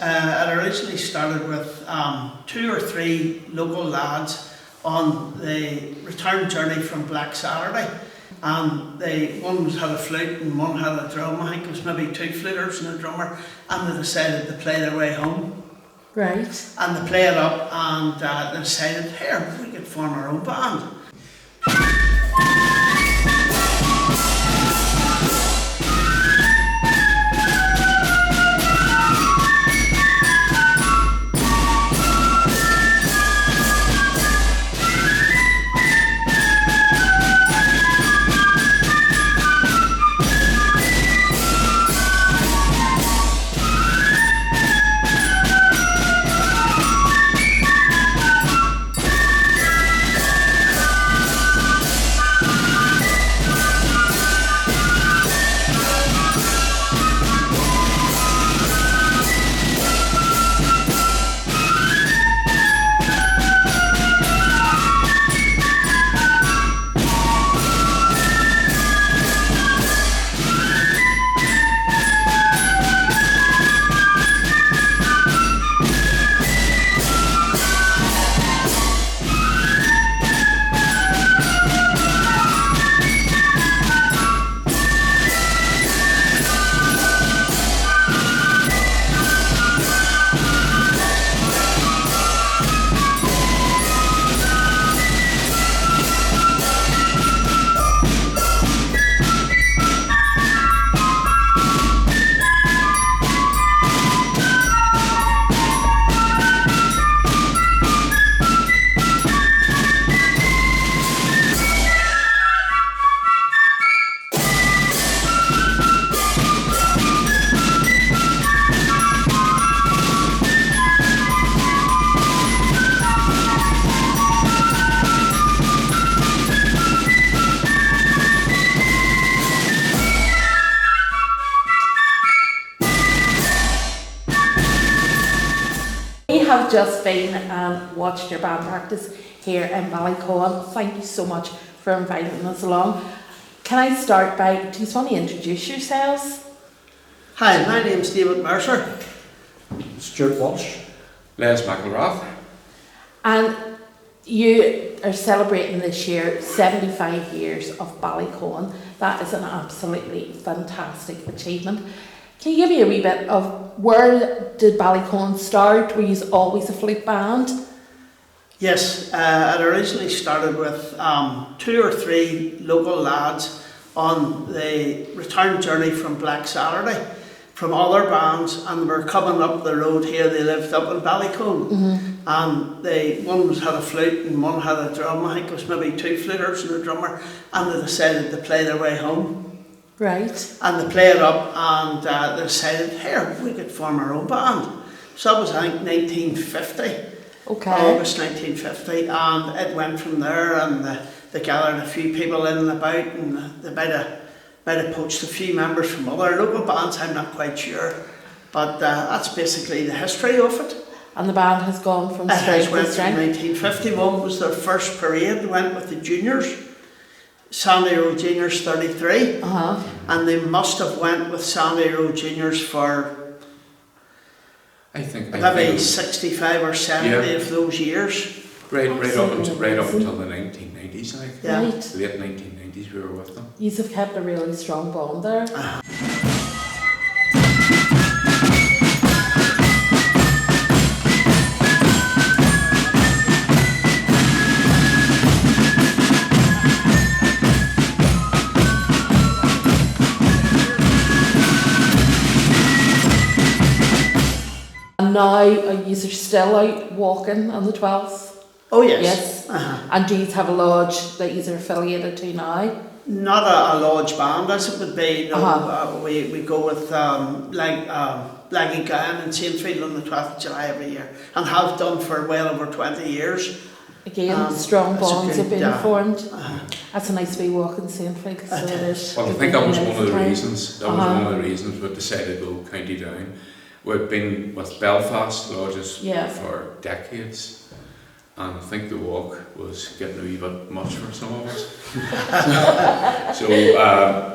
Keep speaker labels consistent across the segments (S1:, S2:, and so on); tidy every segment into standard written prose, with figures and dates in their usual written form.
S1: It originally started with 2 or 3 local lads on the return journey from Black Saturday, and one had a flute and one had a drum. I think it was maybe 2 fluters and a drummer, and they decided to play their way home.
S2: Right.
S1: And they played up, and they decided, here, we could form our own band.
S2: Have just been and watched your band practice here in Ballycoan. Thank you so much for inviting us along. Can I start by, do you want to introduce yourselves?
S1: Hi, my name's David Mercer.
S3: Stuart Walsh.
S4: Les McElrath.
S2: And you are celebrating this year 75 years of Ballycoan. That is an absolutely fantastic achievement. Can you give me a wee bit of where did Ballycoan start? Were you always a flute band?
S1: Yes, it originally started with 2 or 3 local lads on the return journey from Black Saturday from other bands, and they were coming up the road here. They lived up in Ballycoan, and one had a flute and one had a drum. I think it was maybe 2 fluters and a drummer, and they decided to play their way home.
S2: Right.
S1: And they played up, and they decided, here, we could form our own band. So that was, I think, 1950.
S2: Okay.
S1: August 1950, and it went from there, and they gathered a few people in and about, and they might have poached a few members from other local bands, I'm not quite sure. But that's basically the history of it.
S2: And the band has gone from strength to strength?
S1: 1951 was their first parade. They went with the juniors. Sandy Road Juniors 33, and they must have went with Sandy Road Juniors for
S4: I think
S1: maybe 65 or 70 of those years.
S4: Right up until the 1990s, I think.
S1: Yeah.
S2: Right.
S4: Late 1990s we were with them.
S2: You have kept a really strong bond there. And now you are still out walking on the 12th?
S1: Oh yes.
S2: Yes. And do you have a lodge that you are affiliated to now?
S1: Not a lodge band as it would be. No, we go with Ballycoan and Saintfield on the 12th of July every year, and have done for well over 20 years.
S2: Again, strong bonds have been formed. That's a nice wee walk in Saintfield. So
S4: Well, I think that was one of the reasons. That was one of the reasons we decided to go county down. We've been with Belfast lodges for decades, and I think the walk was getting a wee bit much for some of us. So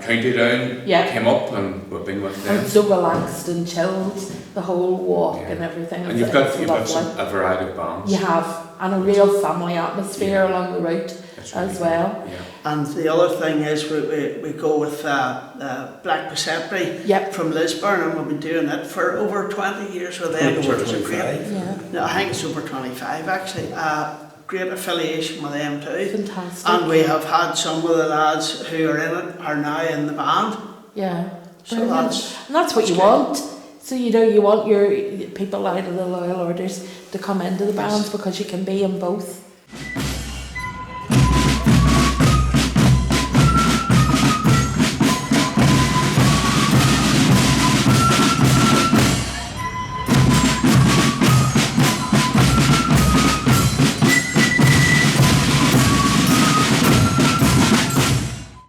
S4: County Down
S2: Yeah.
S4: came up and we've been with them.
S2: And so relaxed and chilled, the whole walk
S4: Yeah.
S2: and everything.
S4: And
S2: It's-
S4: you've got,
S2: it's
S4: you've got
S2: lovely.
S4: a variety of bands.
S2: You have, and a real family atmosphere
S4: Yeah.
S2: along the route
S4: It's really
S2: as
S4: good.
S2: well.
S4: Yeah.
S1: And the other thing is we go with Black Preceptory
S2: Yep.
S1: from Lisburn, and we've been doing it for over 20 years with them.
S3: Over
S1: which was a great,
S3: 25.
S2: Yeah,
S1: no, I think it's over 25 actually. Great affiliation with them too.
S2: fantastic.
S1: And we have had some of the lads who are in it are now in the band.
S2: Yeah,
S1: So
S2: brilliant. And that's what you want. So you want your people out of the loyal orders to come into the bands because you can be in both.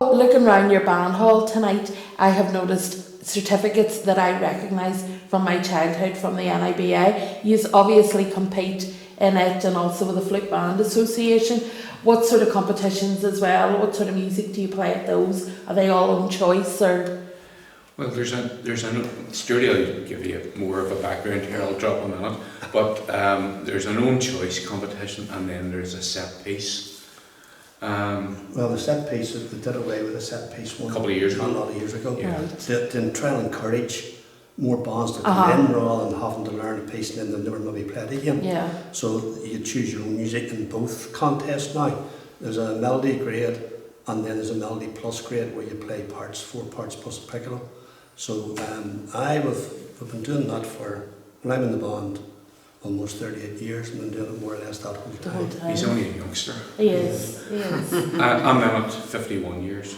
S2: Looking around your band hall tonight, I have noticed certificates that I recognise from my childhood from the NIBA. You obviously compete in it and also with the Flute Band Association. What sort of competitions as well? What sort of music do you play at those? Are they all own choice or?
S4: Well, there's a Stuart will give you more of a background here. I'll drop a minute, but there's an own choice competition, and then there's a set piece.
S3: Well, the set piece, they did away with the set piece one
S4: A couple of years ago.
S3: A lot of years ago.
S4: Yeah.
S2: Right.
S3: To try and encourage more bands to come in rather than having to learn a piece and then they never maybe play it again.
S2: Yeah.
S3: So you choose your own music in both contests now. There's a melody grade and then there's a melody plus grade where you play parts, 4 parts plus a piccolo. So I've been doing that when I'm in the band, almost 38 years, and been doing it more or less that
S2: The
S3: whole
S2: whole
S3: time.
S2: time.
S4: He's only a youngster.
S2: He is. He is.
S4: I'm in it 51 years.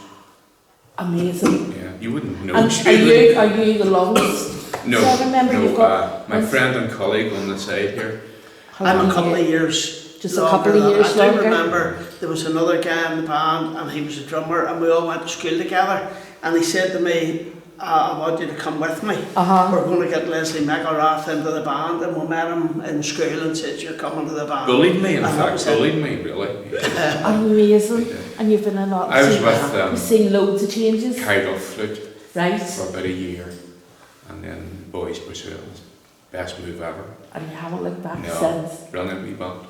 S2: Amazing.
S4: Yeah, you wouldn't know.
S2: And
S4: Stuart.
S2: are you the longest?
S4: No,
S2: So I remember
S4: no.
S2: you've got
S4: My friend and colleague on the side here.
S2: how
S1: I'm
S2: long
S1: a couple
S2: you-
S1: of years.
S2: Just a
S1: longer
S2: couple of
S1: than-
S2: years
S1: I do
S2: longer?
S1: remember there was another guy in the band and he was a drummer and we all went to school together and he said to me, I want you to come with me. We're going to get Leslie McElrath into the band, and we met him in school and said, you're coming to the band.
S4: Bullied me, in
S1: And that
S4: fact,
S1: was it.
S4: bullied me, really.
S2: Amazing.
S4: Yeah.
S2: And you've been in lots.
S4: I was
S2: you've
S4: with
S2: seen loads of changes.
S4: carried off flute
S2: Right.
S4: for about a year, and then Boys Pursuit was best move ever.
S2: And you haven't looked back
S4: No.
S2: since.
S4: Brilliant wee band.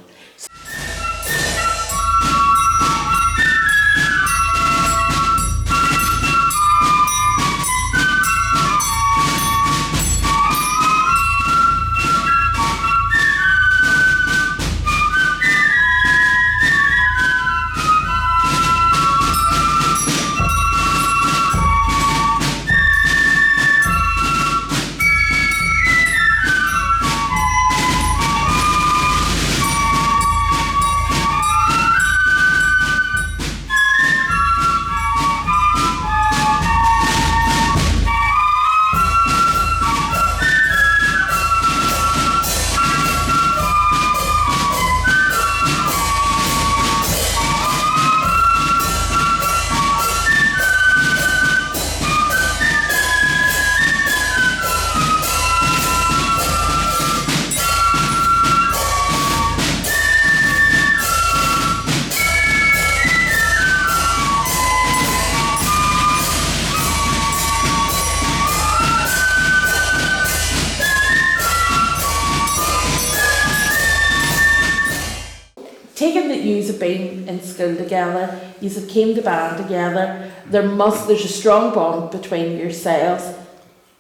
S2: Taking that you have been in school together, you have came to band together, there's a strong bond between yourselves.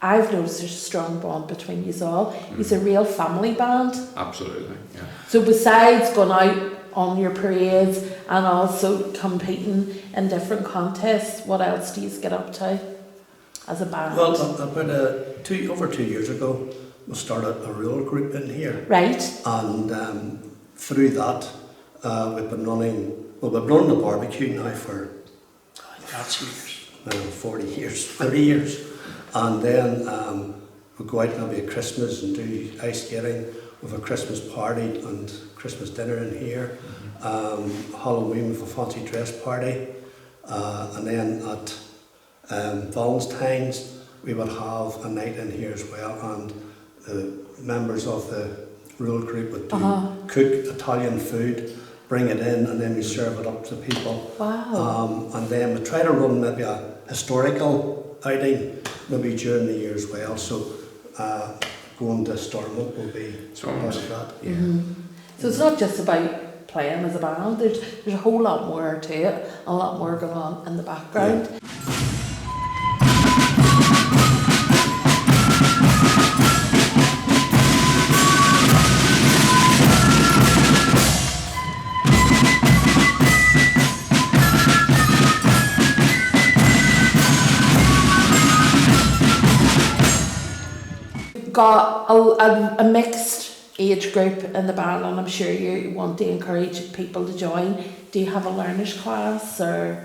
S2: I've noticed there's a strong bond between you all. It's a real family band.
S4: Absolutely, yeah.
S2: So besides going out on your parades and also competing in different contests, what else do you get up to as a band?
S3: Well, about over 2 years ago, we started a rural group in here.
S2: Right.
S3: And through that, we've been running the barbecue now for
S1: That's years.
S3: 40 years, 30 years. And then we go out maybe at Christmas and do ice skating. We have a Christmas party and Christmas dinner in here. Halloween with a fancy dress party. And then at Valentine's we would have a night in here as well. And the members of the rural group would cook Italian food, bring it in, and then we serve it up to people.
S2: Wow.
S3: And then we try to run maybe a historical outing maybe during the year as well. So going to Stormont will be part of that.
S4: Yeah.
S2: So it's not just about playing as a band, there's a whole lot more to it, a lot more going on in the background.
S3: Yeah.
S2: Got a mixed age group in the band, and I'm sure you want to encourage people to join. Do you have a learners class, or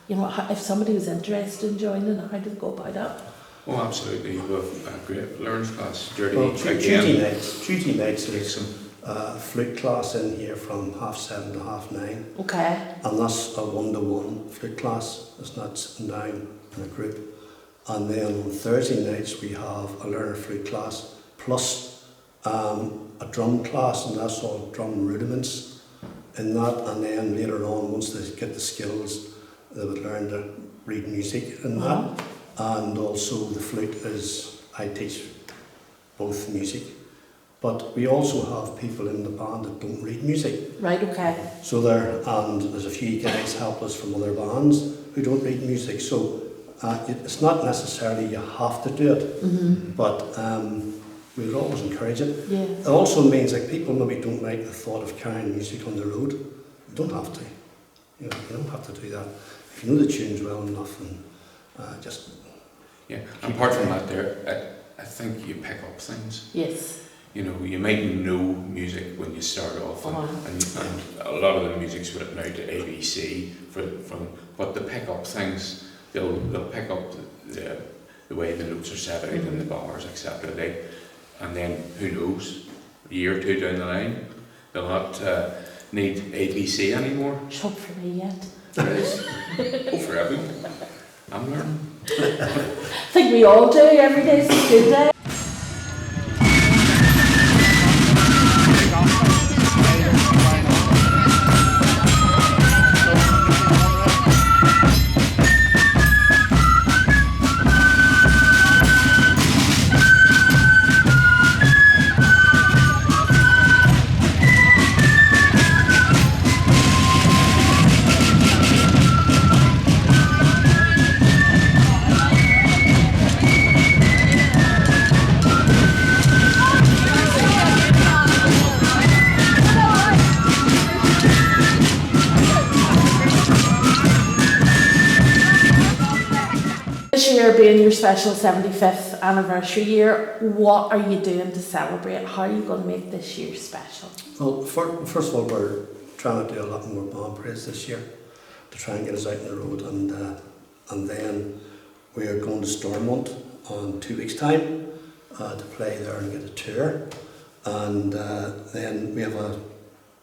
S2: if somebody was interested in joining, how do they go about it?
S4: Oh, absolutely. We have a great learners class.
S3: Tuesday nights there's a flute class in here from 7:30 to 9:30.
S2: Okay.
S3: And that's a 1-to-1 flute class. It's not sitting down in a group. And then on Thursday nights we have a learner flute class plus a drum class, and that's all drum rudiments in that. And then later on, once they get the skills, they would learn to read music in that. And also the flute I teach both music. But we also have people in the band that don't read music.
S2: Right, okay.
S3: So there's a few guys help us from other bands who don't read music. So it's not necessarily you have to do it, but we would always encourage it.
S2: Yeah.
S3: It also means like people maybe don't like the thought of carrying music on the road. You don't have to. You don't have to do that. If you know the tunes well enough, and just
S4: Apart from that, I think you pick up things.
S2: Yes.
S4: You might know music when you start off, and a lot of the music's written out to ABC but they pick up things. They'll pick up the way the notes are set out in the bars, etc. And then who knows, a year or two down the line, they'll not need ABC anymore.
S2: It's not for me yet.
S4: It is. Oh, for everyone. I'm learning.
S2: I think we all do. Every day's a good day. Being your special 75th anniversary year, what are you doing to celebrate? How are you going to make this year special?
S3: Well, first of all, we're trying to do a lot more band parades this year to try and get us out on the road, and then we are going to Stormont on 2 weeks' time to play there and get a tour, and then we have a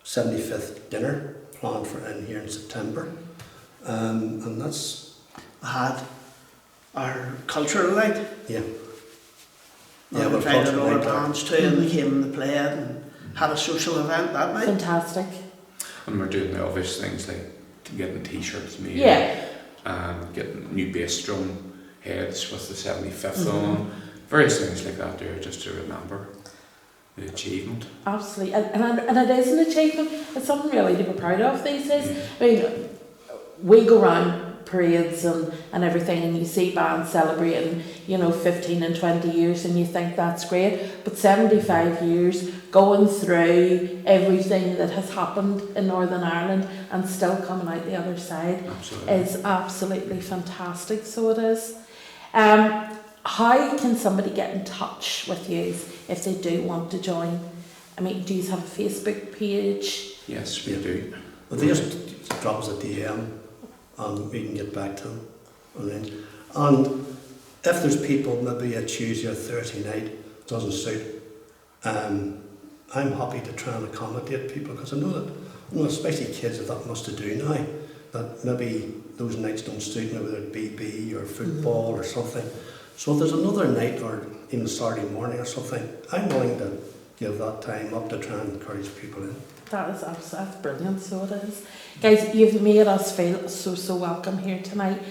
S3: 75th dinner planned for in here in September, and that's
S1: our cultural night.
S3: Yeah,
S1: We invited all our bands too, and they came and they played and had a social event that night.
S2: Fantastic.
S4: And we're doing the obvious things like getting t-shirts made.
S2: Yeah.
S4: And getting new bass drum heads with the 75th on. Various things like that there, just to remember the achievement.
S2: Absolutely. And it is an achievement. It's something really to be proud of these days. I mean, we go around parades and everything, and you see bands celebrating 15 and 20 years, and you think that's great, but 75 years going through everything that has happened in Northern Ireland and still coming out the other side is absolutely fantastic. So it is. How can somebody get in touch with you if they do want to join? I mean, do you have a Facebook page?
S4: Yes, we do.
S3: But they just drop us a DM and we can get back to them. And if there's people maybe a Tuesday or Thursday night doesn't suit, I'm happy to try and accommodate people, because I know that, especially kids have that much to do now, that maybe those nights don't suit, maybe they're BB or football or something. So if there's another night, or even Saturday morning or something, I'm willing to give that time up to try and encourage people in.
S2: That's brilliant, so it is. Guys, you've made us feel so welcome here tonight.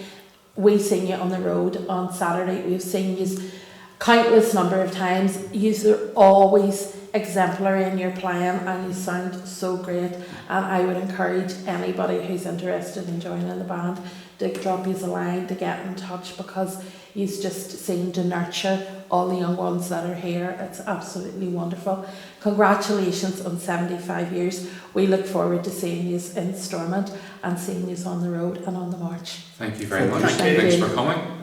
S2: We've seen you on the road on Saturday. We've seen you countless number of times. You're always exemplary in your playing and you sound so great. And I would encourage anybody who's interested in joining the band to drop you a line, to get in touch, because you just seem to nurture all the young ones that are here. It's absolutely wonderful. Congratulations on 75 years. We look forward to seeing you in Stormont and seeing you on the road and on the march.
S4: Thank you very much.
S1: Thank you.
S4: Thanks for coming.